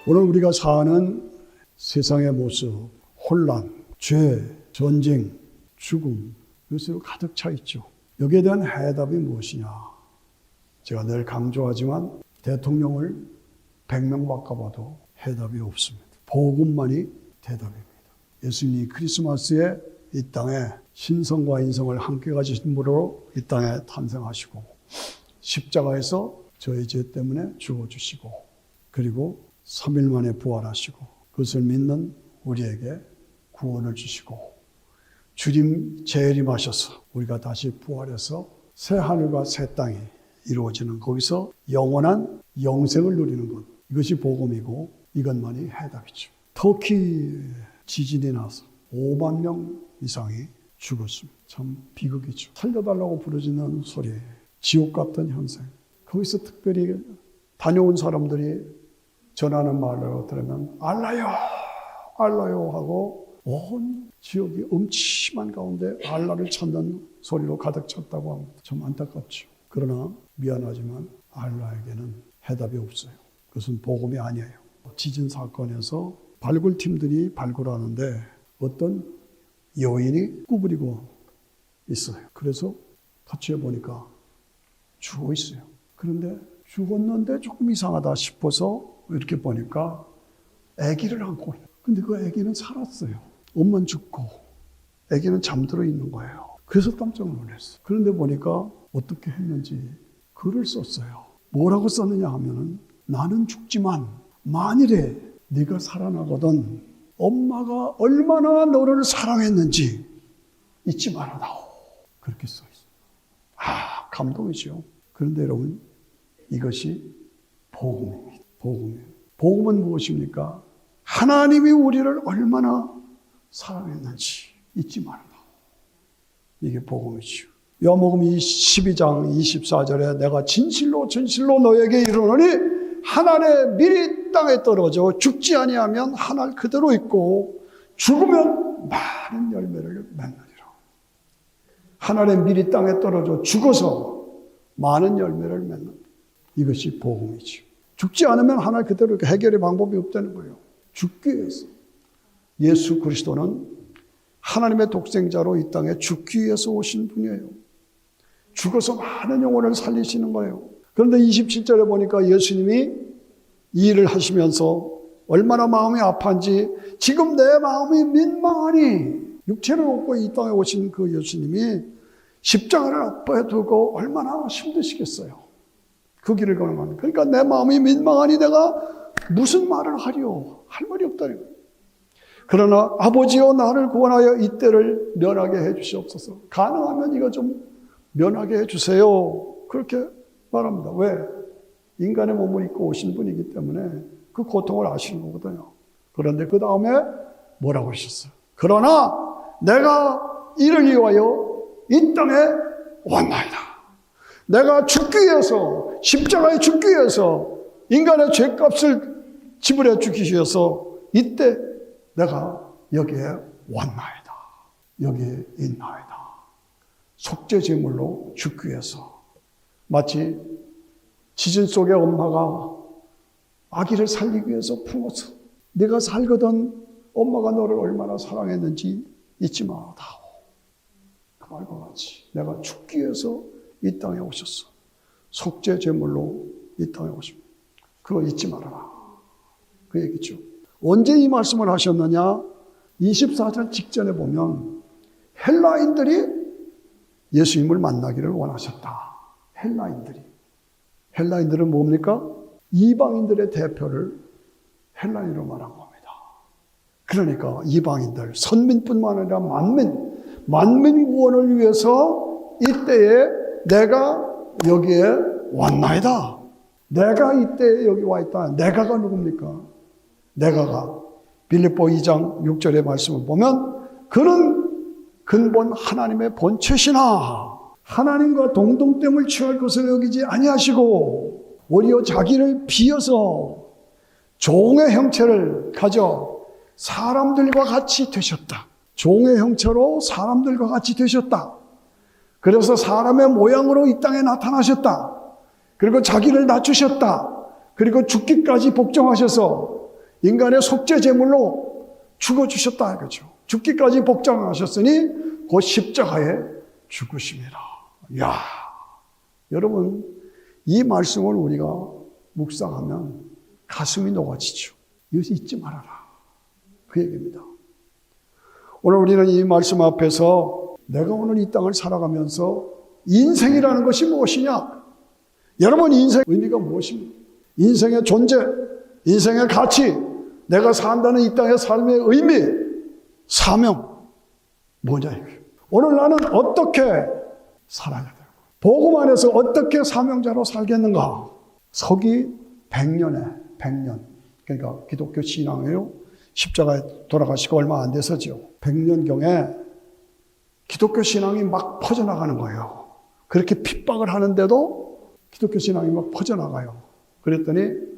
오늘 우리가 사는 세상의 모습, 혼란, 죄, 전쟁, 죽음, 이것으로 가득 차 있죠. 여기에 대한 해답이 무엇이냐? 제가 늘 강조하지만 대통령을 100명 바꿔봐도 해답이 없습니다. 복음만이 대답입니다. 예수님이 크리스마스에 이 땅에 신성과 인성을 함께 가지신 분으로 이 땅에 탄생하시고 십자가에서 저희 죄 때문에 죽어주시고 그리고 3일 만에 부활하시고 그것을 믿는 우리에게 구원을 주시고 주님 재림하셔서 우리가 다시 부활해서 새 하늘과 새 땅이 이루어지는 거기서 영원한 영생을 누리는 것, 이것이 복음이고 이것만이 해답이죠. 터키 지진이 나서 5만 명 이상이 죽었습니다. 참 비극이죠. 살려달라고 부르짖는 소리, 지옥 같은 현생. 거기서 특별히 다녀온 사람들이 전하는 말을 들으면 알라요, 알라요 하고 온 지역이 음침한 가운데 알라를 찾는 소리로 가득 찼다고 합니다. 참 안타깝죠. 그러나 미안하지만 알라에게는 해답이 없어요. 그것은 복음이 아니에요. 지진 사건에서 발굴팀들이 발굴하는데 어떤 여인이 구부리고 있어요. 그래서 터치해 보니까 죽어 있어요. 그런데 죽었는데 조금 이상하다 싶어서 이렇게 보니까 아기를 안고 있어요. 근데 그 아기는 살았어요. 엄마는 죽고 아기는 잠들어 있는 거예요. 그래서 깜짝 놀랐어요. 그런데 보니까 어떻게 했는지 글을 썼어요. 뭐라고 썼느냐 하면은 나는 죽지만 만일에 네가 살아나거든 엄마가 얼마나 너를 사랑했는지 잊지 말아다오. 그렇게 써 있어요. 아, 감동이죠. 그런데 여러분, 이것이 복음입니다. 복음이에요. 복음은 무엇입니까? 하나님이 우리를 얼마나 사랑했는지 잊지 말아다오. 이게 복음이죠. 요한복음 12장 24절에 내가 진실로 진실로 너에게 이르노니 하늘의 밀이 땅에 떨어져 죽지 아니하면 하늘 그대로 있고 죽으면 많은 열매를 맺느니라. 하늘의 밀이 땅에 떨어져 죽어서 많은 열매를 맺는 이것이 복음이죠. 죽지 않으면 하늘 그대로 있고 해결의 방법이 없다는 거예요. 죽기 위해서. 예수 그리스도는 하나님의 독생자로 이 땅에 죽기 위해서 오신 분이에요. 죽어서 많은 영혼을 살리시는 거예요. 그런데 27절에 보니까 예수님이 이 일을 하시면서 얼마나 마음이 아팠는지 지금 내 마음이 민망하니 육체를 얻고 이 땅에 오신 그 예수님이 십자가를 앞에 두고 얼마나 힘드시겠어요. 그 길을 걸어가는. 그러니까 내 마음이 민망하니 내가 무슨 말을 하리요. 할 말이 없다는 거예요. 그러나 아버지여 나를 구원하여 이 때를 면하게 해 주시옵소서. 가능하면 이거 좀 면하게 해 주세요. 그렇게 말합니다. 왜? 인간의 몸을 입고 오신 분이기 때문에 그 고통을 아시는 거거든요. 그런데 그 다음에 뭐라고 하셨어요? 그러나 내가 이를 위하여 이 땅에 왔나이다. 내가 죽기 위해서 십자가에 죽기 위해서 인간의 죄값을 지불해 주기 위해서 이때 내가 여기에 왔나이다. 여기에 있나이다. 속죄제물로 죽기 위해서 마치 지진 속에 엄마가 아기를 살리기 위해서 품어서 내가 살거든 엄마가 너를 얼마나 사랑했는지 잊지 말아다오. 그 말과 같이 내가 죽기 위해서 이 땅에 오셨어. 속죄제물로 이 땅에 오십니다. 그거 잊지 말아라. 그 얘기죠. 언제 이 말씀을 하셨느냐? 24절 직전에 보면 헬라인들이 예수님을 만나기를 원하셨다. 헬라인들은 뭡니까? 이방인들의 대표를 헬라인으로 말한 겁니다. 그러니까 이방인들, 선민뿐만 아니라 만민 구원을 위해서 이때에 내가 여기에 왔나이다. 내가 이때에 여기 와 있다. 내가가 누굽니까? 내가가 빌립보 2장 6절의 말씀을 보면 그는 근본 하나님의 본체시나 하나님과 동등됨을 취할 것을 여기지 아니하시고 오히려 자기를 비어서 종의 형체를 가져 사람들과 같이 되셨다. 종의 형체로 사람들과 같이 되셨다. 그래서 사람의 모양으로 이 땅에 나타나셨다. 그리고 자기를 낮추셨다. 그리고 죽기까지 복종하셔서 인간의 속죄 제물로 죽어주셨다 이거죠. 죽기까지 복장하셨으니 곧 십자가에 죽으심이라. 이야, 여러분 이 말씀을 우리가 묵상하면 가슴이 녹아지죠. 이것을 잊지 말아라. 그 얘기입니다. 오늘 우리는 이 말씀 앞에서 내가 오늘 이 땅을 살아가면서 인생이라는 것이 무엇이냐? 여러분 인생의 의미가 무엇입니까? 인생의 존재, 인생의 가치, 내가 산다는 이 땅의 삶의 의미, 사명, 뭐냐 이게. 오늘 나는 어떻게 살아야 되고 복음 안에서 어떻게 사명자로 살겠는가? 서기 100년에 100년, 그러니까 기독교 신앙이요, 십자가에 돌아가시고 얼마 안 돼서죠. 100년경에 기독교 신앙이 막 퍼져나가는 거예요. 그렇게 핍박을 하는데도 기독교 신앙이 막 퍼져나가요. 그랬더니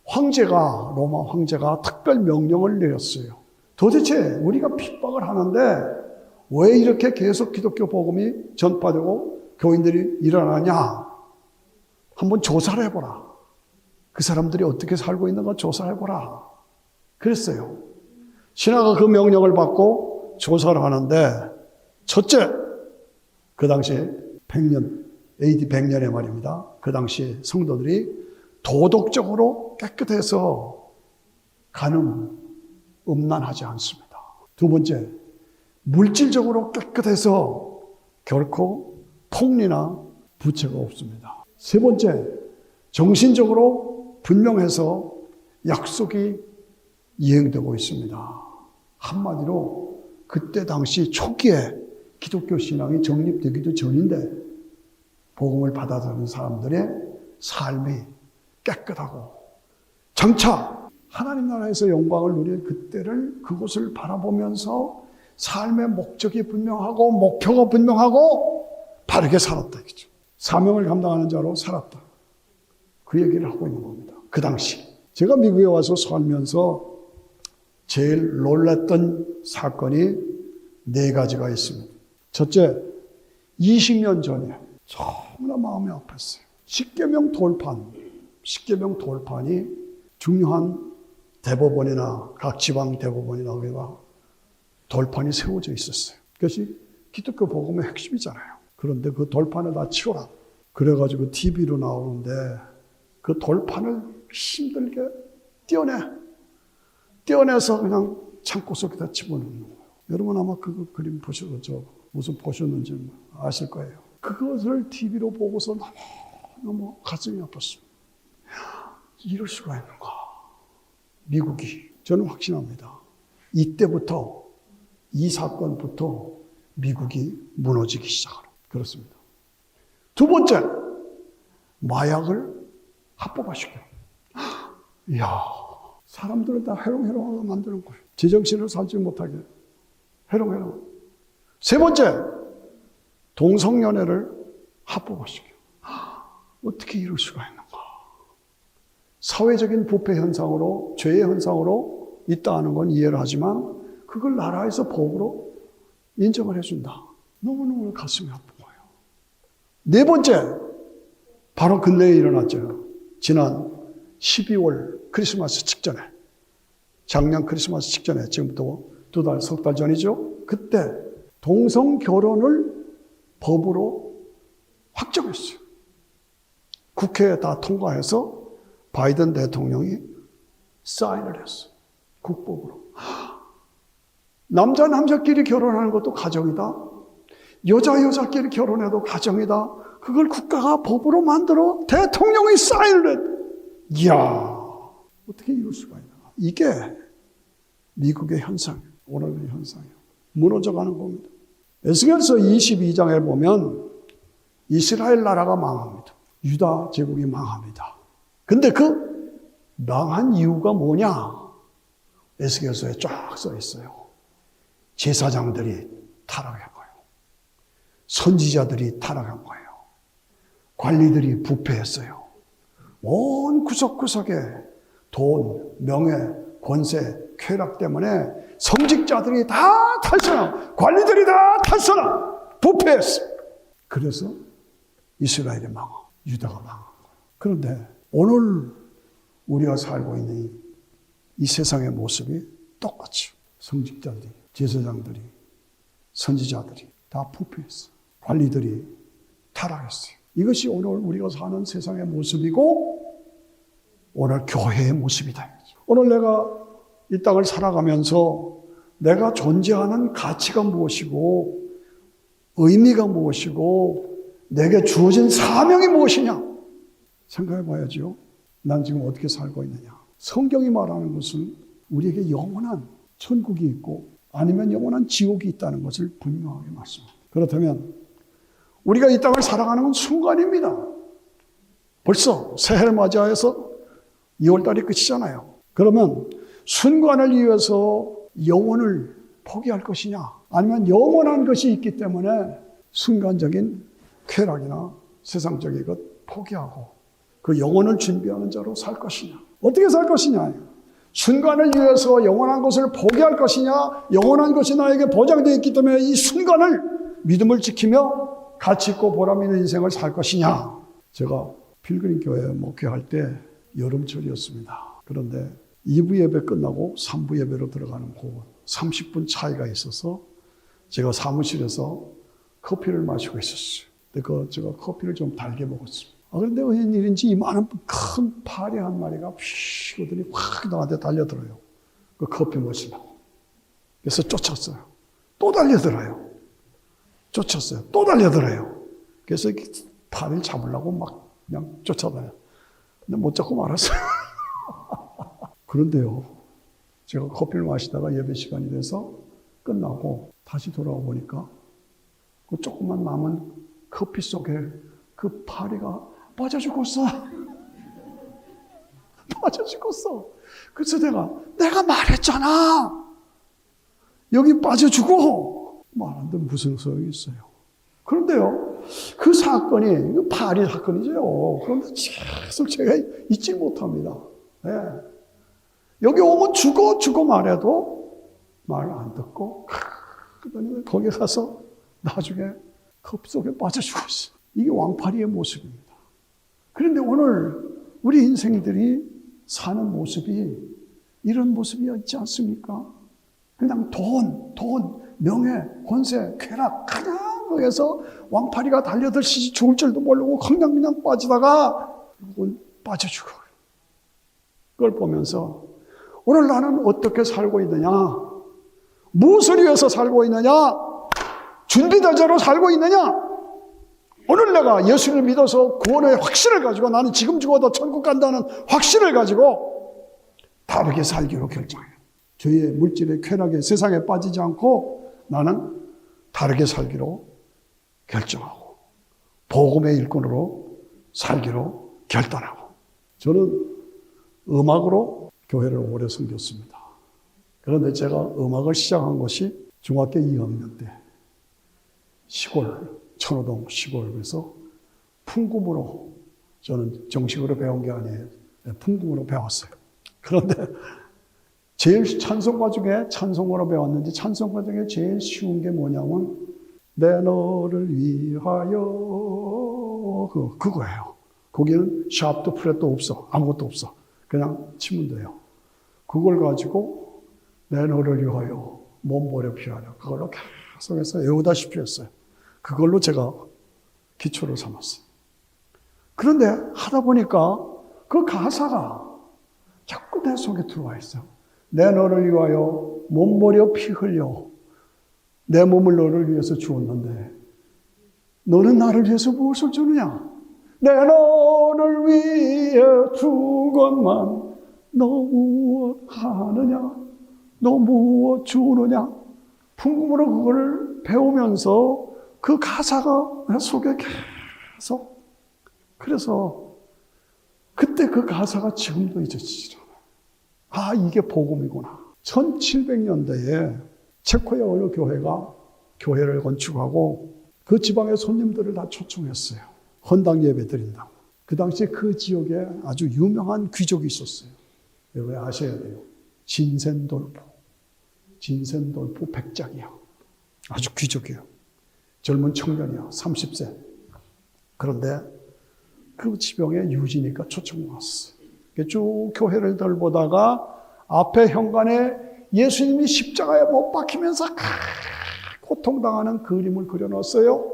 황제가, 로마 황제가 특별 명령을 내렸어요. 도대체 우리가 핍박을 하는데 왜 이렇게 계속 기독교 복음이 전파되고 교인들이 일어나냐? 한번 조사를 해보라. 그 사람들이 어떻게 살고 있는가 조사해보라. 그랬어요. 신하가 그 명령을 받고 조사를 하는데 첫째, 그 당시에 100년, AD 100년에 말입니다. 그 당시 성도들이 도덕적으로 깨끗해서 간음, 음란하지 않습니다. 두 번째, 물질적으로 깨끗해서 결코 폭리나 부채가 없습니다. 세 번째, 정신적으로 분명해서 약속이 이행되고 있습니다. 한마디로 그때 당시 초기에 기독교 신앙이 정립되기도 전인데 복음을 받아들이는 사람들의 삶이 깨끗하고 장차 하나님 나라에서 영광을 누릴 그때를 그곳을 바라보면서 삶의 목적이 분명하고 목표가 분명하고 바르게 살았다 이거죠. 사명을 감당하는 자로 살았다. 그 얘기를 하고 있는 겁니다. 그 당시 제가 미국에 와서 살면서 제일 놀랐던 사건이 4가지가 있습니다. 첫째, 20년 전에 너무나 마음이 아팠어요. 십계명 돌판이 중요한 대법원이나 각 지방 대법원이나 우리가 돌판이 세워져 있었어요. 그것이 기독교 복음의 핵심이잖아요. 그런데 그 돌판을 다 치워라. 그래가지고 TV로 나오는데 그 돌판을 힘들게 떼어내서 그냥 창고 속에다 집어넣는 거예요. 여러분 아마 그 그림 보셨죠? 무슨 보셨는지 아실 거예요. 그것을 TV로 보고서 너무 가슴이 아팠습니다. 이럴 수가 있는가. 미국이, 저는 확신합니다. 이때부터, 이 사건부터 미국이 무너지기 시작합니다. 그렇습니다. 두 번째, 마약을 합법화시켜요. 이야, 사람들을 다 해롱해롱하게 만드는 거예요. 제정신을 살지 못하게 해롱해롱. 세 번째, 동성연애를 합법화시켜요. 어떻게 이럴 수가 있는가. 사회적인 부패 현상으로, 죄의 현상으로 있다 하는 건 이해를 하지만 그걸 나라에서 법으로 인정을 해준다. 너무너무 가슴이 아픈 거예요. 네 번째, 바로 근래에 일어났죠. 지난 12월 크리스마스 직전에, 작년 크리스마스 직전에, 지금부터 석 달 전이죠. 그때 동성 결혼을 법으로 확정했어요. 국회에 다 통과해서 바이든 대통령이 사인을 했어요. 국법으로. 남자끼리 결혼하는 것도 가정이다. 여자끼리 결혼해도 가정이다. 그걸 국가가 법으로 만들어 대통령이 사인을 했. 이야, 어떻게 이럴 수가 있나. 이게 미국의 현상이에요. 오늘의 현상이에요. 무너져가는 겁니다. 에스겔서 22장에 보면 이스라엘 나라가 망합니다. 유다 제국이 망합니다. 근데 그 망한 이유가 뭐냐? 에스겔서에 쫙 써 있어요. 제사장들이 타락한 거예요. 선지자들이 타락한 거예요. 관리들이 부패했어요. 온 구석구석에 돈, 명예, 권세, 쾌락 때문에 성직자들이 다 탈선하고 관리들이 다 탈선하고 부패했어요. 그래서 이스라엘이 망하고 유다가 망한 거예요. 그런데 오늘 우리가 살고 있는 이 세상의 모습이 똑같죠. 성직자들이, 제사장들이, 선지자들이 다 부패했어요. 관리들이 타락했어요. 이것이 오늘 우리가 사는 세상의 모습이고 오늘 교회의 모습이다. 오늘 내가 이 땅을 살아가면서 내가 존재하는 가치가 무엇이고 의미가 무엇이고 내게 주어진 사명이 무엇이냐 생각해 봐야죠. 난 지금 어떻게 살고 있느냐. 성경이 말하는 것은 우리에게 영원한 천국이 있고 아니면 영원한 지옥이 있다는 것을 분명하게 말씀합니다. 그렇다면 우리가 이 땅을 살아가는 건 순간입니다. 벌써 새해를 맞이해서 2월달이 끝이잖아요. 그러면 순간을 위해서 영혼을 포기할 것이냐 아니면 영원한 것이 있기 때문에 순간적인 쾌락이나 세상적인 것 포기하고 그 영혼을 준비하는 자로 살 것이냐. 어떻게 살 것이냐. 순간을 위해서 영원한 것을 포기할 것이냐 영원한 것이 나에게 보장되어 있기 때문에 이 순간을 믿음을 지키며 가치 있고 보람 있는 인생을 살 것이냐. 제가 필그림 교회 목회할 때 여름철이었습니다. 그런데 2부 예배 끝나고 3부 예배로 들어가는 그 30분 차이가 있어서 제가 사무실에서 커피를 마시고 있었어요. 근데 제가 커피를 좀 달게 먹었습니다. 그런데 웬일인지 이만한 큰 파리 한 마리가 휘 오더니 확 나한테 달려들어요. 그 커피 머신하고. 그래서 쫓았어요. 또 달려들어요. 쫓았어요. 또 달려들어요. 그래서 파리를 잡으려고 막 그냥 쫓아다녀요. 근데 못 잡고 말았어요. 그런데요, 제가 커피를 마시다가 예배 시간이 돼서 끝나고 다시 돌아와 보니까 그 조금만 남은 커피 속에 그 파리가 빠져 죽었어. 빠져 죽었어. 그래서 내가 말했잖아. 여기 빠져 죽어. 말하는데 무슨 소용이 있어요. 그런데요, 그 사건이 그 파리 사건이죠. 그런데 계속 제가 잊지 못합니다. 네. 여기 오면 죽어 말해도 말 안 듣고 그러더니 거기 가서 나중에 컵 속에 빠져 죽었어. 이게 왕파리의 모습입니다. 그런데 오늘 우리 인생들이 사는 모습이 이런 모습이 있지 않습니까? 그냥 돈, 명예, 권세, 쾌락 가장 거기에서 왕파리가 달려들시 죽을 줄도 모르고 그냥 빠지다가 빠져 죽어요. 그걸 보면서 오늘 나는 어떻게 살고 있느냐? 무엇을 위해서 살고 있느냐? 준비대자로 살고 있느냐? 오늘 내가 예수를 믿어서 구원의 확신을 가지고 나는 지금 죽어도 천국 간다는 확신을 가지고 다르게 살기로 결정해요. 죄의 물질의 쾌락에 세상에 빠지지 않고 나는 다르게 살기로 결정하고 복음의 일꾼으로 살기로 결단하고. 저는 음악으로 교회를 오래 섬겼습니다. 그런데 제가 음악을 시작한 것이 중학교 2학년 때 시골, 천호동 시골에서 풍금으로, 저는 정식으로 배운 게 아니에요. 풍금으로 배웠어요. 그런데 제일 찬송가 중에 찬송가로 배웠는데 찬송가 중에 제일 쉬운 게 뭐냐면 내 너를 위하여 그거예요. 거기는 샵도 프렛도 없어. 아무것도 없어. 그냥 치면 돼요. 그걸 가지고 내 너를 위하여 몸버려 피하려 그걸로 계속해서 외우다시피 했어요. 그걸로 제가 기초를 삼았어요. 그런데 하다 보니까 그 가사가 자꾸 내 속에 들어와 있어요. 내 너를 위하여 몸버려 피 흘려 내 몸을 너를 위해서 주었는데 너는 나를 위해서 무엇을 주느냐? 내 너를 위해 준 것만 너 무엇 하느냐? 너 무엇 주느냐? 풍금으로 그걸 배우면서 그 가사가 내 속에 계속, 그래서 그때 그 가사가 지금도 잊어지지 않아요. 아, 이게 복음이구나. 1700년대에 체코의 어느 교회가 교회를 건축하고 그 지방의 손님들을 다 초청했어요. 헌당 예배 드린다고. 그 당시에 그 지역에 아주 유명한 귀족이 있었어요. 여러분 아셔야 돼요. 진센돌프 백작이야. 아주 귀족이에요. 젊은 청년이야. 30세. 그런데 그 지병에 유지니까 초청을 왔어요. 쭉 교회를 돌보다가 앞에 현관에 예수님이 십자가에 못 박히면서 고통당하는 그림을 그려놨어요.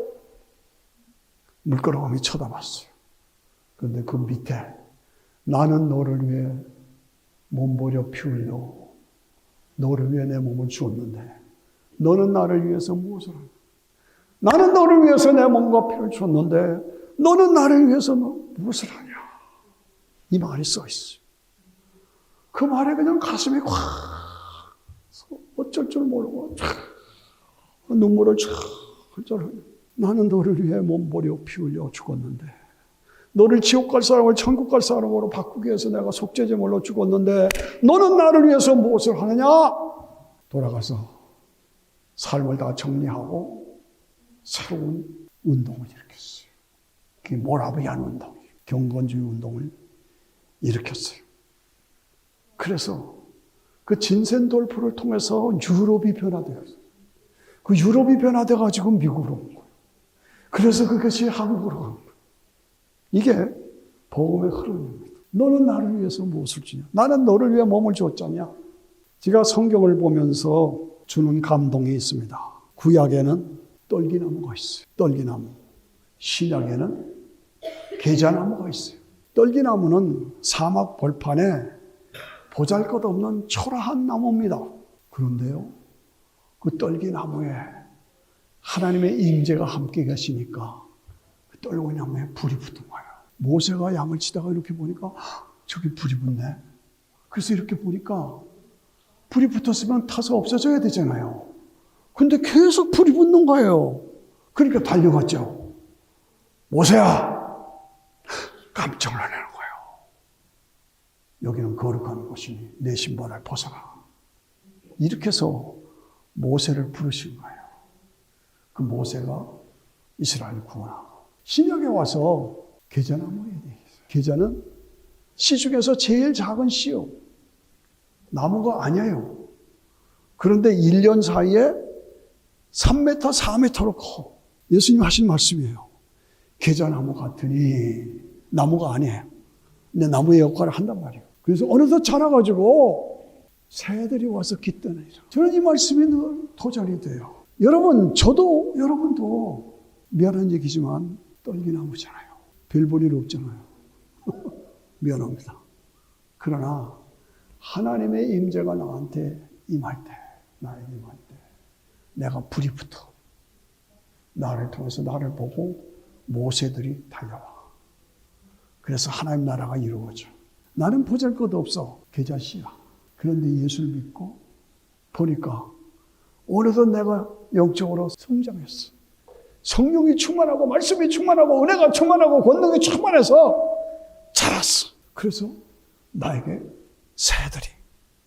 물끄러미 쳐다봤어요. 그런데 그 밑에 나는 너를 위해 몸버려 피 흘려 너를 위해 내 몸을 주었는데 너는 나를 위해서 무엇을 하냐? 나는 너를 위해서 내 몸과 피를 줬는데 너는 나를 위해서 무엇을 하냐? 이 말이 써 있어요. 그 말에 그냥 가슴이 확 어쩔 줄 모르고 눈물을 쫙 나는 너를 위해 몸버려 피 흘려 죽었는데 너를 지옥 갈 사람을 천국 갈 사람으로 바꾸기 위해서 내가 속죄제물로 죽었는데 너는 나를 위해서 무엇을 하느냐? 돌아가서 삶을 다 정리하고 새로운 운동을 일으켰어요. 그게 모라비안 운동, 경건주의 운동을 일으켰어요. 그래서 그 진센돌프를 통해서 유럽이 변화되었어요. 그 유럽이 변화돼가지고 미국으로 온 거예요. 그래서 그것이 한국으로 간 거예요. 이게 복음의 흐름입니다. 너는 나를 위해서 무엇을 주냐? 나는 너를 위해 몸을 줬잖냐? 제가 성경을 보면서 주는 감동이 있습니다. 구약에는 떨기나무가 있어요. 떨기나무. 신약에는 계자나무가 있어요. 떨기나무는 사막 벌판에 보잘것없는 초라한 나무입니다. 그런데요, 그 떨기나무에 하나님의 임재가 함께 계시니까 그 떨기나무에 불이 붙은 거예요. 모세가 양을 치다가 이렇게 보니까 저기 불이 붙네. 그래서 이렇게 보니까 불이 붙었으면 타서 없어져야 되잖아요. 근데 계속 불이 붙는 거예요. 그러니까 달려갔죠. 모세야! 깜짝 놀라는 거예요. 여기는 거룩한 곳이니 내 신발을 벗어라. 이렇게 해서 모세를 부르신 거예요. 그 모세가 이스라엘을 구원하고. 신약에 와서 계자나무에 대해서. 계자는 씨 중에서 제일 작은 씨요. 나무가 아니에요. 그런데 1년 사이에 3m, 4m로 커. 예수님 하신 말씀이에요. 계자나무 같으니 나무가 아니에요. 근데 나무의 역할을 한단 말이에요. 그래서 어느덧 자라가지고 새들이 와서 깃드네요. 저는 이 말씀이 늘 도전이 돼요. 여러분도 미안한 얘기지만 떨기나무잖아요. 별 볼 일 없잖아요. 미안합니다. 그러나 하나님의 임재가 나한테 임할 때, 나에게 임할 때 내가 불이 붙어. 나를 통해서 나를 보고 모세들이 달려와. 그래서 하나님 나라가 이루어져. 나는 보잘것없어. 계자씨야. 그런데 예수를 믿고 보니까 어느덧 내가 영적으로 성장했어. 성령이 충만하고 말씀이 충만하고 은혜가 충만하고 권능이 충만해서 자랐어. 그래서 나에게 새들이,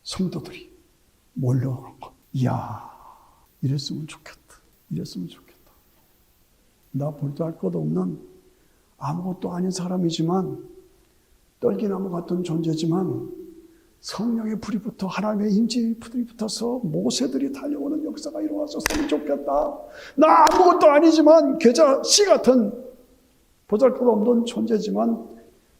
성도들이 몰려오는 거. 이야, 이랬으면 좋겠다. 이랬으면 좋겠다. 나 볼도 할 것도 없는 아무것도 아닌 사람이지만 떨기나무 같은 존재지만 성령의 불이 붙어 하나님의 임재의 불이 붙어서 모세들이 달려오는 역사가 이루어졌으면 좋겠다. 나 아무것도 아니지만 계자 씨 같은 보잘것없는 존재지만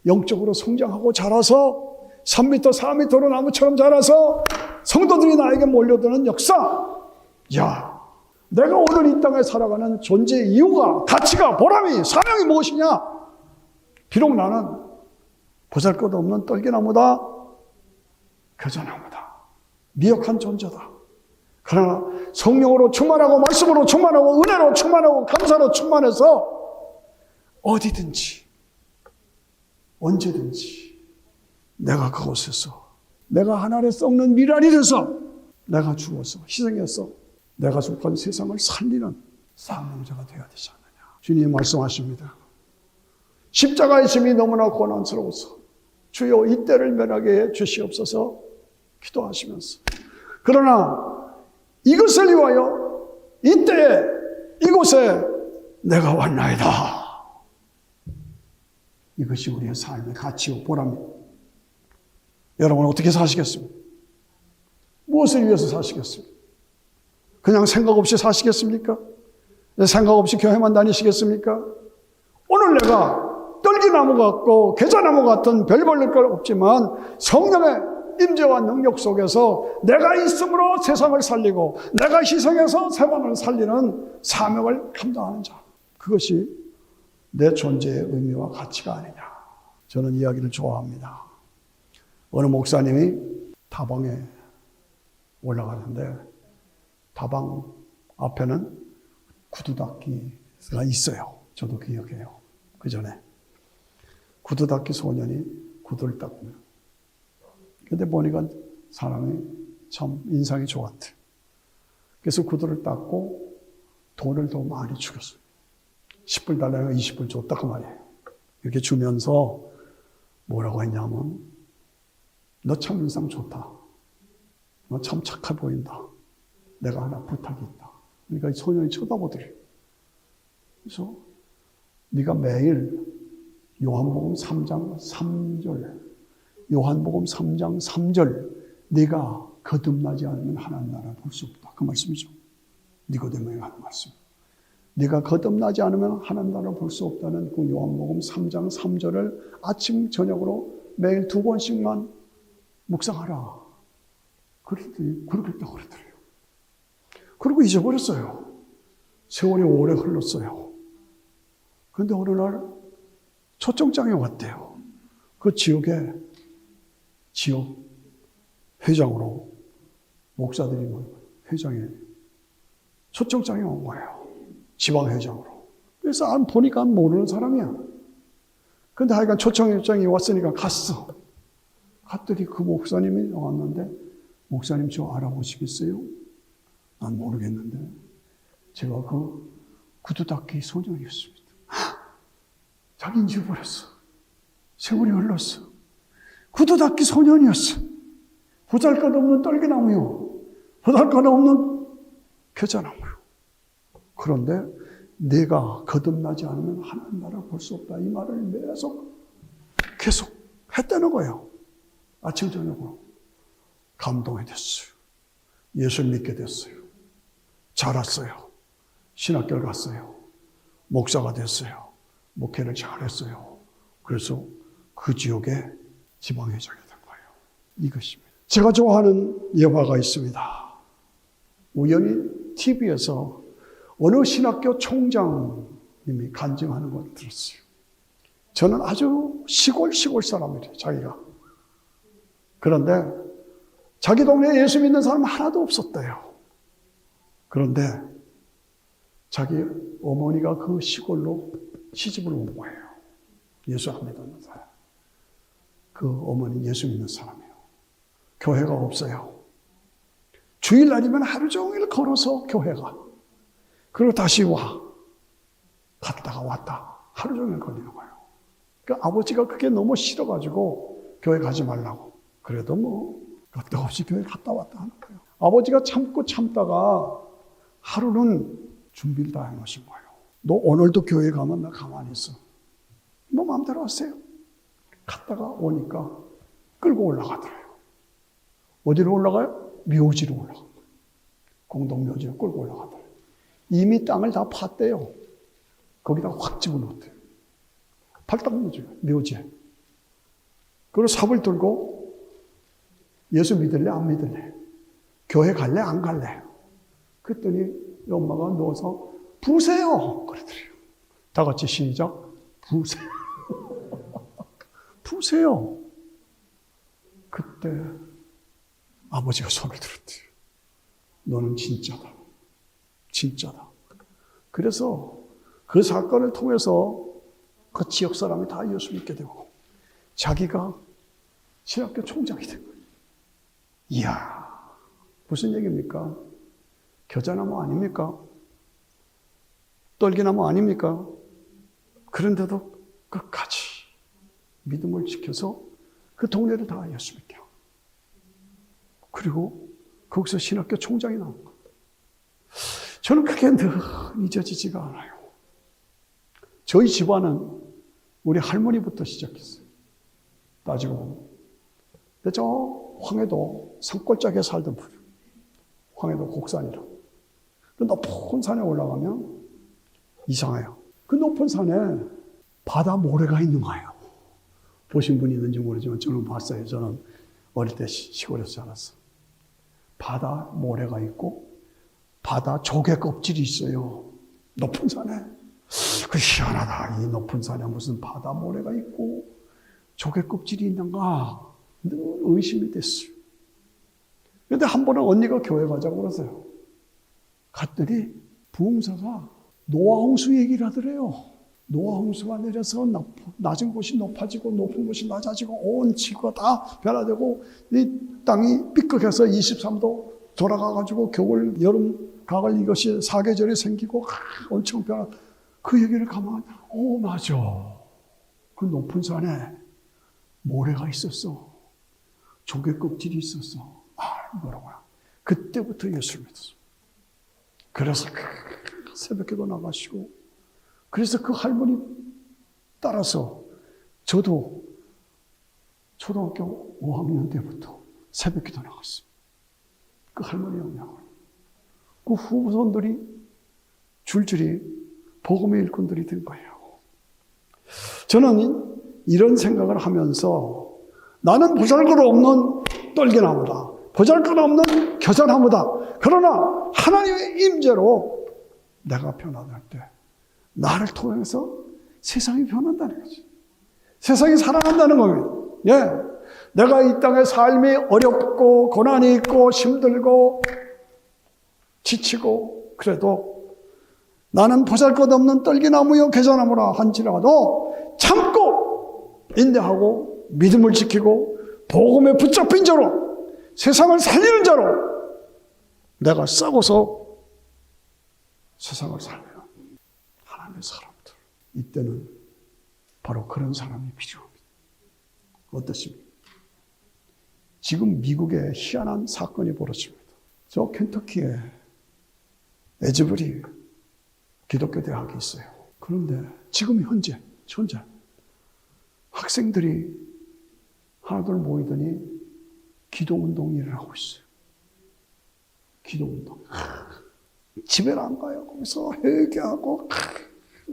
영적으로 성장하고 자라서 3m, 4m로 나무처럼 자라서 성도들이 나에게 몰려드는 역사. 야, 내가 오늘 이 땅에 살아가는 존재의 이유가, 가치가, 보람이, 사명이 무엇이냐? 비록 나는 보잘것없는 떨기나무다, 겨자나무다, 미약한 존재다. 그러나 성령으로 충만하고 말씀으로 충만하고 은혜로 충만하고 감사로 충만해서 어디든지 언제든지 내가 그곳에서 내가 하늘에 썩는 미랄이 돼서 내가 죽어서 희생해서 내가 속한 세상을 살리는 사명자가 되어야 되지 않느냐. 주님이 말씀하십니다. 십자가의 짐이 너무나 고난스러워서 주여 이 때를 면하게 해 주시옵소서 기도하시면서, 그러나 이것을 위하여 이때에 이곳에 내가 왔나이다. 이것이 우리의 삶의 가치요 보람입니다. 여러분 어떻게 사시겠습니까? 무엇을 위해서 사시겠습니까? 그냥 생각 없이 사시겠습니까? 생각 없이 교회만 다니시겠습니까? 오늘 내가 떨기나무 같고 계자나무 같은 별 볼일 것 없지만 성령의 임재와 능력 속에서 내가 있음으로 세상을 살리고 내가 희생해서 세상을 살리는 사명을 감당하는 자. 그것이 내 존재의 의미와 가치가 아니냐. 저는 이야기를 좋아합니다. 어느 목사님이 다방에 올라가는데 다방 앞에는 구두닦이가 있어요. 저도 기억해요. 그 전에 구두닦이 소년이 구두를 닦으면, 근데 보니까 사람이 참 인상이 좋았대. 그래서 구두를 닦고 돈을 더 많이 주겠어요. 10불 달라고 20불 줬다 그 말이에요. 이렇게 주면서 뭐라고 했냐면, 너 참 인상 좋다. 너 참 착해 보인다. 내가 하나 부탁이 있다. 그러니까 이 소년이 쳐다보더래요. 그래서 네가 매일 요한복음 3장 3절, 요한복음 3장 3절 네가 거듭나지 않으면 하나님 나라 볼 수 없다. 그 말씀이죠. 니고데모에게 하는 말씀. 네가 거듭나지 않으면 하나님 나라 볼 수 없다는 그 요한복음 3장 3절을 아침 저녁으로 매일 2번씩만 묵상하라. 그렇게 그러더래요. 그리고 잊어버렸어요. 세월이 오래 흘렀어요. 그런데 어느 날 초청장이 왔대요. 그 지역 회장으로, 목사들이 회장에 초청장이 온 거예요. 지방회장으로. 그래서 보니까 모르는 사람이야. 근데 하여간 초청장이 왔으니까 갔어. 갔더니 그 목사님이 왔는데, 목사님 저 알아보시겠어요? 난 모르겠는데 제가 그 구두닦이 소년이었습니다. 자기 잊어버렸어. 세월이 흘렀어. 구두닦이 소년이었어. 보잘것없는 떨기나무요. 보잘것없는 겨자나무요. 그런데 내가 거듭나지 않으면 하나님 나라 볼 수 없다. 이 말을 계속 했다는 거예요. 아침 저녁으로. 감동이 됐어요. 예수를 믿게 됐어요. 자랐어요. 신학교를 갔어요. 목사가 됐어요. 목회를 잘했어요. 그래서 그 지역의 지방회장이 된 거예요. 이것입니다. 제가 좋아하는 예화가 있습니다. 우연히 TV에서 어느 신학교 총장님이 간증하는 걸 들었어요. 저는 아주 시골 사람이래요, 자기가. 그런데 자기 동네에 예수 믿는 사람 하나도 없었대요. 그런데 자기 어머니가 그 시골로 시집을 온 거예요. 예수 안 믿는 사람. 그 어머니 예수 믿는 사람이에요. 교회가 없어요. 주일날이면 하루 종일 걸어서 교회가. 그리고 다시 와. 갔다가 왔다. 하루 종일 걸리는 거예요. 그러니까 아버지가 그게 너무 싫어가지고 교회 가지 말라고. 그래도 뭐 갔다 없이 교회 갔다 왔다 하는 거예요. 아버지가 참다가 하루는 준비를 다 해놓으신 거예요. 너 오늘도 교회 가면 나 가만히 있어. 뭐 마음대로 하세요. 갔다가 오니까 끌고 올라가더래요. 어디로 올라가요? 묘지로 올라간 거예요. 공동묘지로 끌고 올라가더래요. 이미 땅을 다 팠대요. 거기다 확 집어넣었대요. 묘지에. 그리고 삽을 들고 예수 믿을래 안 믿을래? 교회 갈래 안 갈래? 그랬더니 엄마가 누워서 부으세요. 그러더래요. 다 같이 시작. 부으세요. 부으세요. 그때 아버지가 손을 들었대요. 너는 진짜다. 진짜다. 그래서 그 사건을 통해서 그 지역 사람이 다 예수 믿게 되고 자기가 신학교 총장이 된 거예요. 이야, 무슨 얘기입니까? 겨자나무 아닙니까? 떨기나무 아닙니까? 그런데도 끝까지 믿음을 지켜서 그 동네를 다 예수 믿게 하고 그리고 거기서 신학교 총장이 나온 거예요. 저는 그게 늘 잊어지지가 않아요. 저희 집안은 우리 할머니부터 시작했어요. 따지고 보면. 근데 저 황해도 산골짜기에 살던 분, 황해도 곡산이라. 그 높은 산에 올라가면 이상해요. 그 높은 산에 바다 모래가 있는 거예요. 보신 분이 있는지 모르지만 저는 봤어요. 저는 어릴 때 시골에서 자랐어. 바다 모래가 있고 바다 조개 껍질이 있어요. 높은 산에. 그 희한하다. 이 높은 산에 무슨 바다 모래가 있고 조개 껍질이 있는가 늘 의심이 됐어요. 그런데 한 번은 언니가 교회 가자고 그러세요. 갔더니 부흥사가 노아 홍수 얘기를 하더래요. 노아 홍수가 내려서 낮은 곳이 높아지고 높은 곳이 낮아지고 온 지구가 다 변화되고 이 땅이 삐끗해서 23도 돌아가가지고 겨울, 여름, 가을 이것이 사계절이 생기고 엄청 변화. 그 얘기를 가만, 맞아. 그 높은 산에 모래가 있었어. 조개 껍질이 있었어. 이거라고요. 그때부터 예수를 믿었어. 그래서 새벽기도 나가시고, 그래서 그 할머니 따라서 저도 초등학교 5학년 때부터 새벽기도 나갔어요. 그 할머니 영향을. 그 후손들이 줄줄이 복음의 일꾼들이 된 거예요. 저는 이런 생각을 하면서 나는 보잘것없는 떨기나무다. 보잘것없는 겨자나무다. 그러나 하나님의 임재로 내가 변화될 때 나를 통해서 세상이 변한다는 거지. 세상이 살아난다는 겁니다. 예. 내가 이 땅의 삶이 어렵고 고난이 있고 힘들고 지치고 그래도 나는 보잘것없는 떨기나무요 겨자나무라 한지라도 참고 인내하고 믿음을 지키고 복음에 붙잡힌 자로 세상을 살리는 자로 내가 썩어서 세상을 살리는 하나님의 사람들. 이때는 바로 그런 사람이 필요합니다. 어떻습니까? 지금 미국에 희한한 사건이 벌어집니다. 저 켄터키에 에즈버리 기독교 대학이 있어요. 그런데 지금 현재 학생들이 하나둘 모이더니 기도운동이 일어나고 있어요. 기도운동. 집에는 안 가요. 거기서 회개하고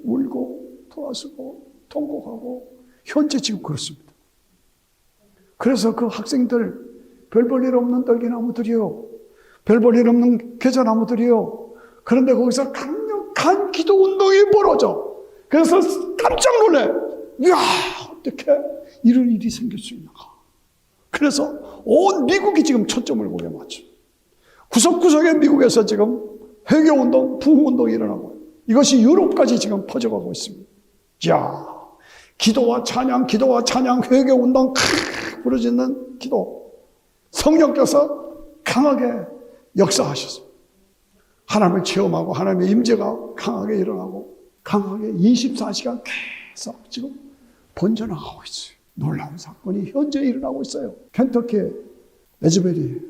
울고 도와주고 통곡하고 현재 지금 그렇습니다. 그래서 그 학생들 별 볼 일 없는 떨기나무들이요. 별 볼 일 없는 겨자나무들이요. 그런데 거기서 강력한 기도운동이 벌어져. 그래서 깜짝 놀래. 이야, 어떻게 이런 일이 생길 수 있는가. 그래서 온 미국이 지금 초점을 거기에 맞춰. 구석구석의 미국에서 지금 회개운동, 부흥운동이 일어나고 이것이 유럽까지 지금 퍼져가고 있습니다. 자, 기도와 찬양, 회개운동, 부르짖는 기도. 성령께서 강하게 역사하셨습니다. 하나님을 체험하고 하나님의 임재가 강하게 일어나고 강하게 24시간 계속 지금 번져나가고 있어요. 놀라운 사건이 현재 일어나고 있어요. 켄터키 에즈베리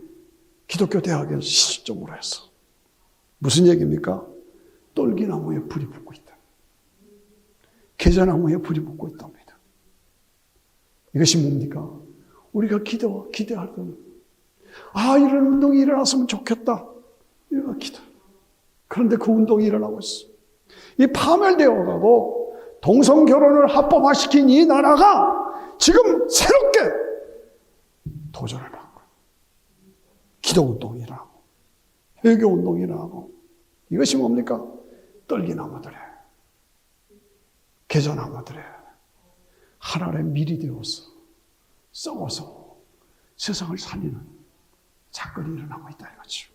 기독교 대학에 시점으로 해서. 무슨 얘기입니까? 떨기나무에 불이 붙고 있다. 계자나무에 불이 붙고 있답니다. 이것이 뭡니까? 우리가 기대할 때는 이런 운동이 일어났으면 좋겠다. 이거 기도. 그런데 그 운동이 일어나고 있어. 이 파멸되어 가고 동성 결혼을 합법화시킨 이 나라가 지금 새롭게 도전을 하고 기도 운동이 일어나고 회개 운동이 일어나고 이것이 뭡니까? 떨기나무들의 계자나무들의 하나의 밀이 되어서 썩어서 세상을 살리는 사건이 일어나고 있다 이거죠.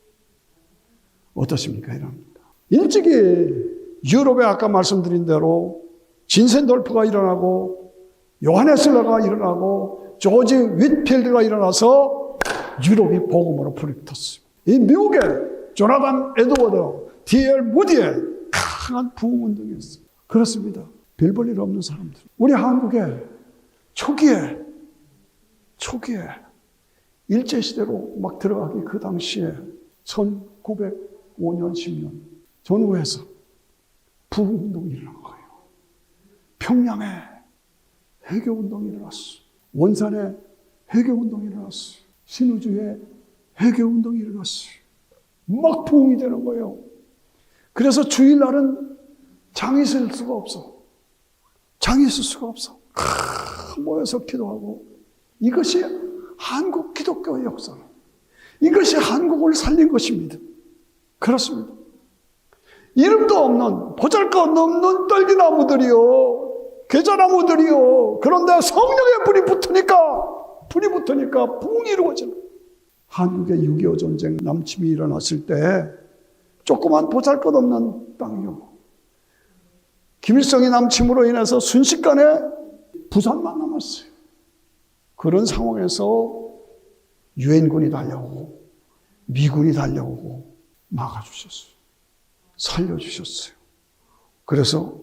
어떻습니까? 이럽니다. 일찍이 유럽에 아까 말씀드린 대로 진센돌프가 일어나고 요하네슬러가 일어나고 조지 윗필드가 일어나서 유럽이 복음으로 불이 붙었어요. 이 미국에 조나단 에드워드, D.L. 무디의 강한 부흥운동이었어요. 그렇습니다. 별 볼 일 없는 사람들. 우리 한국에 초기에 일제시대로 막 들어가기 그 당시에 1905년, 10년 전후에서 부흥운동이 일어난 거예요. 평양에 회개운동이 일어났어. 원산에 회개운동이 일어났어. 신우주에 회개운동이 일어났어. 막 부흥이 되는 거예요. 그래서 주일날은 장이 있을 수가 없어. 장이 있을 수가 없어. 모여서 기도하고 이것이 한국 기독교의 역사는 이것이 한국을 살린 것입니다. 그렇습니다. 이름도 없는 보잘것없는 떨기나무들이요, 계자나무들이요. 그런데 성령의 불이 붙으니까 부흥이 이루어지는. 한국의 6.25 전쟁 남침이 일어났을 때 조그만 보잘것없는 땅이요, 김일성이 남침으로 인해서 순식간에 부산만 남았어요. 그런 상황에서 유엔군이 달려오고 미군이 달려오고 막아주셨어요. 살려주셨어요. 그래서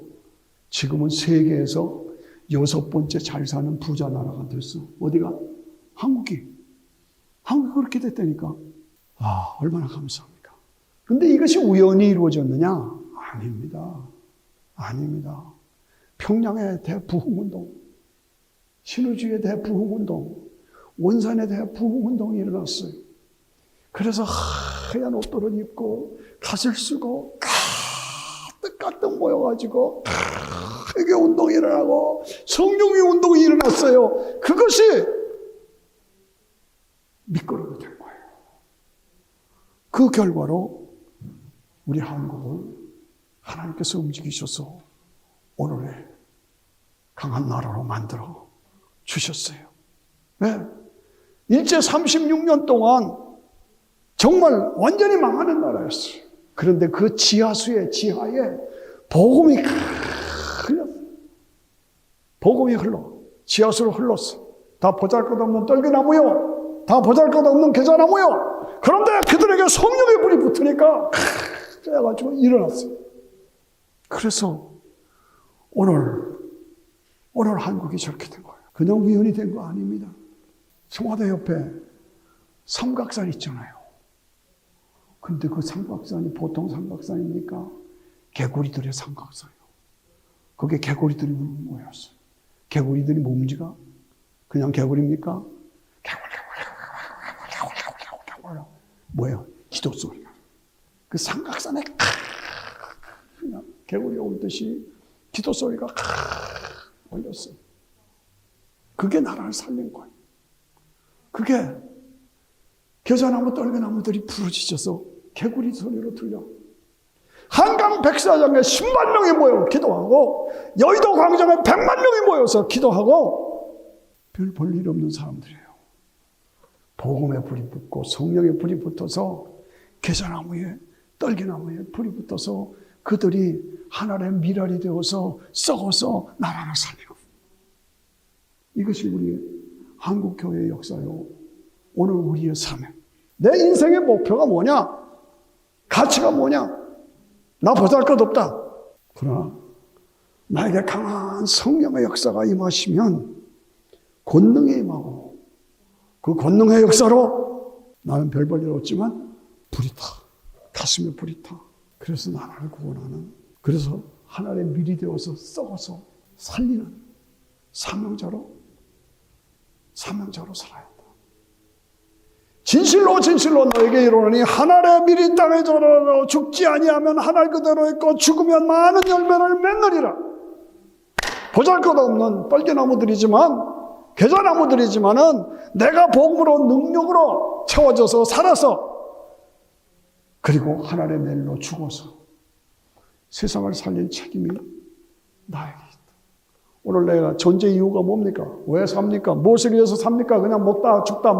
지금은 세계에서 6번째 잘 사는 부자 나라가 됐어. 어디가? 한국이 그렇게 됐다니까. 얼마나 감사합니까? 근데 이것이 우연히 이루어졌느냐? 아닙니다. 평양의 대부흥운동, 신의주의 대부흥운동, 원산의 대부흥운동이 일어났어요. 그래서 하얀 옷들을 입고 갓을 쓰고 가득 모여가지고 회개운동이 일어나고 성령의 운동이 일어났어요. 그것이 미끄러져 된 거예요. 그 결과로 우리 한국을 하나님께서 움직이셔서 오늘의 강한 나라로 만들어 주셨어요. 네. 일제 36년 동안 정말 완전히 망하는 나라였어요. 그런데 그 지하에 복음이 흘렀어요. 복음이 흘러. 지하수로 흘렀어. 다 보잘것없는 떨기나무요, 다 보잘것없는 계자나무요. 그런데 그들에게 성령의 불이 붙으니까 그래가지고 일어났어요. 그래서 오늘 한국이 저렇게 된 거예요. 그냥 우연히 된 거 아닙니다. 청와대 옆에 삼각산 있잖아요. 근데 그 삼각산이 보통 삼각산입니까? 개구리들의 삼각산이에요. 그게 개구리들이 모였어요. 개구리들이 뭡니까? 그냥 개구리입니까? 뭐예요? 기도 소리가. 그 삼각산에 그냥 개구리가 울듯이 기도 소리가 울렸어요. 그게 나라를 살린 거예요. 그게 겨자나무, 떨기나무들이 부러지셔서 개구리 소리로 들려. 한강 백사장에 10만 명이 모여 기도하고 여의도 광장에 100만 명이 모여서 기도하고 별 볼 일 없는 사람들이에요. 복음에 불이 붙고 성령의 불이 붙어서 겨자나무에 떨기나무에 불이 붙어서 그들이 하나의 미랄이 되어서 썩어서 나라를 살리고. 이것이 우리 한국교회의 역사요. 오늘 우리의 사명. 내 인생의 목표가 뭐냐? 가치가 뭐냐? 나 보잘것없다. 그러나 나에게 강한 성령의 역사가 임하시면 권능이 임하고 그 권능의 역사로 나는 별 볼 일 없지만 불이 타. 가슴에 불이 타. 그래서 나라를 구원하는, 그래서 하나의 밀이 되어서 썩어서 살리는 사명자로 살아야 한다. 진실로 너에게 이르노니 한 알의 밀이 땅에 절하여 죽지 아니하면 한 알 그대로 있고 죽으면 많은 열매를 맺느니라. 보잘것없는 떨기나무들이지만 계자나무들이지만은 내가 복음으로 능력으로 채워져서 살아서 그리고 하나의 멜로 죽어서 세상을 살릴 책임이 나에게 있다. 오늘 내가 존재 이유가 뭡니까? 왜 삽니까? 무엇을 위해서 삽니까? 그냥 먹다 죽다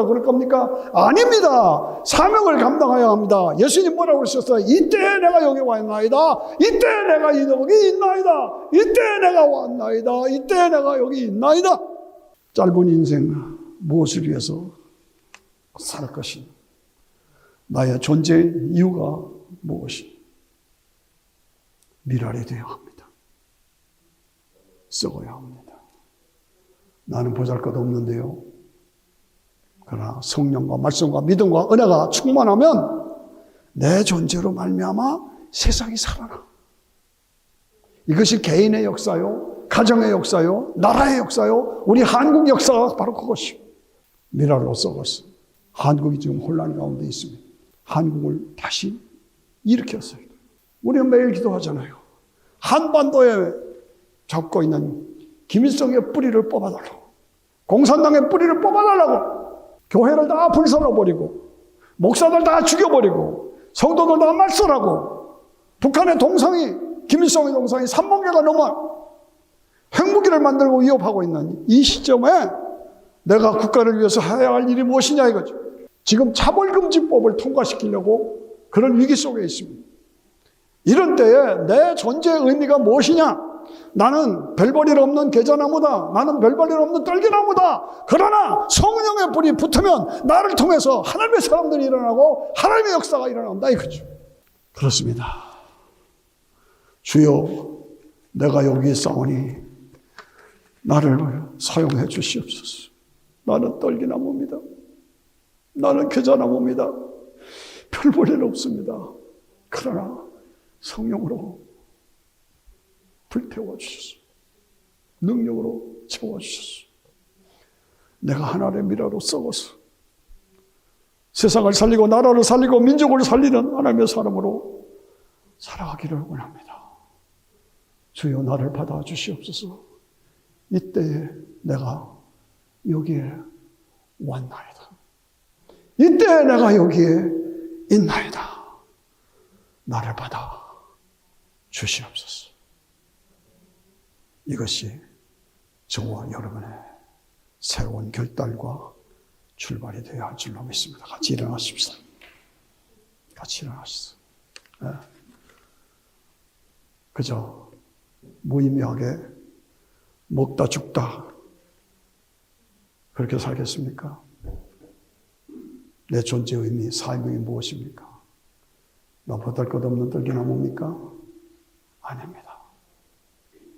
그럴 겁니까? 아닙니다. 사명을 감당해야 합니다. 예수님 뭐라고 그러셨어요? 이때에 내가 여기 와 있나이다. 이때에 내가 여기 있나이다. 이때에 내가 왔나이다. 이때에 내가 여기 있나이다. 짧은 인생 무엇을 위해서 살 것인가? 나의 존재 이유가 무엇이? 미랄이 되어야 합니다. 썩어야 합니다. 나는 보잘것없는데요. 그러나 성령과 말씀과 믿음과 은혜가 충만하면 내 존재로 말미암아 세상이 살아나. 이것이 개인의 역사요, 가정의 역사요, 나라의 역사요, 우리 한국 역사가 바로 그것이요. 미랄로 썩었어. 한국이 지금 혼란 가운데 있습니다. 한국을 다시 일으켰어요. 우리는 매일 기도하잖아요. 한반도에 잡고 있는 김일성의 뿌리를 뽑아달라고, 공산당의 뿌리를 뽑아달라고. 교회를 다 불살라버리고 목사들 다 죽여버리고 성도들 다 말살하고 북한의 동상이 김일성의 동상이 3만 개가 넘어 핵무기를 만들고 위협하고 있는 이 시점에 내가 국가를 위해서 해야 할 일이 무엇이냐 이거죠. 지금 차별금지법을 통과시키려고 그런 위기 속에 있습니다. 이런 때에 내 존재의 의미가 무엇이냐? 나는 별볼일 없는 계자나무다. 나는 별볼일 없는 떨기나무다. 그러나 성령의 불이 붙으면 나를 통해서 하나님의 사람들이 일어나고 하나님의 역사가 일어난다 이거죠. 그렇습니다. 주여, 내가 여기 있사오니 나를 사용해 주시옵소서. 나는 떨기나무입니다. 나는 계자나무입니다. 별볼일 없습니다. 그러나 성령으로 불태워 주셔서 능력으로 채워주셔서 내가 하나님의 미라로 썩어서 세상을 살리고 나라를 살리고 민족을 살리는 하나님의 사람으로 살아가기를 원합니다. 주여, 나를 받아주시옵소서. 이때에 내가 여기에 왔나이다. 이때에 내가 여기에 있나이다. 나를 받아 주시옵소서. 이것이 저와 여러분의 새로운 결단과 출발이 되어야 할 줄로 믿습니다. 같이 일어나십시다. 같이 일어나시죠. 네. 그저 무의미하게 먹다 죽다 그렇게 살겠습니까? 내 존재의 의미, 삶이 무엇입니까? 나 보잘것없는 떨기나무입니까? 아닙니다.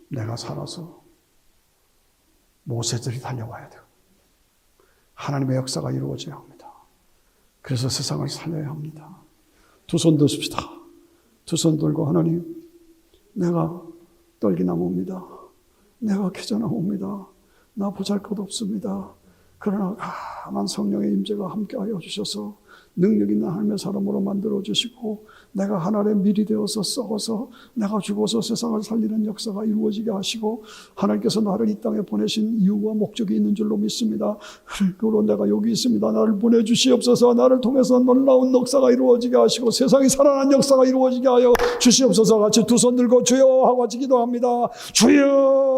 내가 살아서 모세들이 달려와야 돼요. 하나님의 역사가 이루어져야 합니다. 그래서 세상을 살려야 합니다. 두 손 드십시다. 두 손 들고 하나님, 내가 떨기나무입니다. 내가 계자나무입니다. 나 보잘것없습니다. 그러나 강한 성령의 임재가 함께하여 주셔서 능력 있는 하나님의 사람으로 만들어주시고 내가 하나님의 밀이 되어서 썩어서 내가 죽어서 세상을 살리는 역사가 이루어지게 하시고 하나님께서 나를 이 땅에 보내신 이유와 목적이 있는 줄로 믿습니다. 그리고 내가 여기 있습니다. 나를 보내주시옵소서. 나를 통해서 놀라운 역사가 이루어지게 하시고 세상이 살아난 역사가 이루어지게 하여 주시옵소서. 같이 두 손 들고 주여 하고 같이 기도합니다. 주여